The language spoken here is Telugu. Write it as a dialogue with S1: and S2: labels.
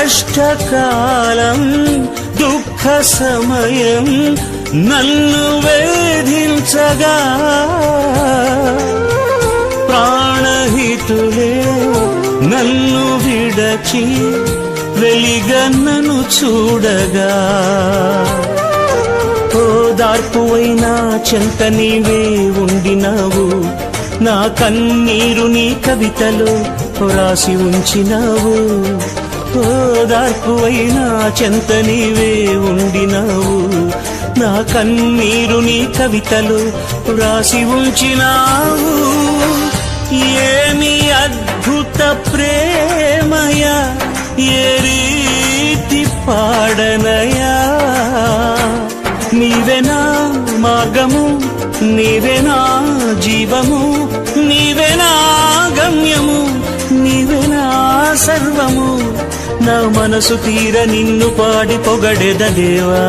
S1: కష్టకాలం దుఃఖ సమయం నన్ను వేధించగా ప్రాణహితులే నన్ను విడచి వెలిగన్నను చూడగా ఓదార్పువైనా చెంత నీవే ఉండినావు నా కన్నీరు నీ కవితలో రాసి ఉంచినావు ఓదార్పువైనా చెంత నీవే ఉండినావు నా కన్నీరు నీ కవితలో రాసి ఉంచినావు ఏమి అద్భుత ప్రేమయా ఏ రీతి పాడనయా నీవేనా మార్గము నీవేనా జీవము నీవేనా గమ్యము నీవేనా సర్వము నా మనసు తీర నిన్ను పాడి పొగడెద దేవా